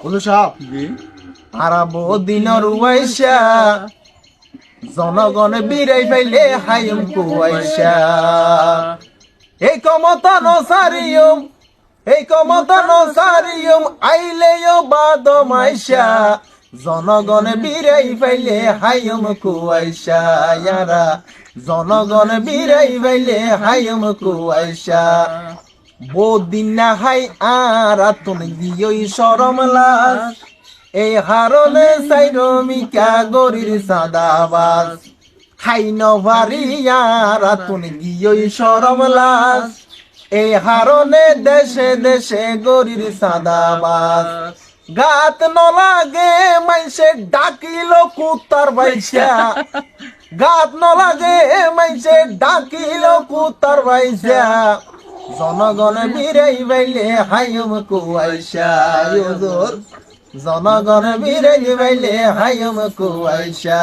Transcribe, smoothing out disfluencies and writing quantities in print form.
হুজুর সাহেব আরব দিনর ওয়াইশা জনগণ বিরাই পাইলে হায়ুম কুয়াইশা এই ক্ষমতা নসারিয়ম এই ক্ষমতা নসারিয়ম আইলেও বাদমাইশা জনগণ বিরাই পাইলে হায়ুম কুয়াইশা ইয়ারা জনগণ বিরাই পাইলে হায়ুম কুয়াইশা বদিন না হাই আর তুমি দিয়ই শরম লাজ এই হারনে সাইরমিকা গরির সাদাবাজ খাই নভারিয়ার তুমি দিয়ই শরম লাজ এই হারনে দেশে দেশে গরির সাদাবাজ গাত নলাগে মাইসে ডাকিল কুত্তার বাইসা গাত নলাগে মাইসে ডাকিল কুত্তার বাইসা জনগণ বিরাই বাইলে হায়ুম কুয়াইশা হুজুর জনগণ বিরাই বাইলে হায়ুম কুয়াইশা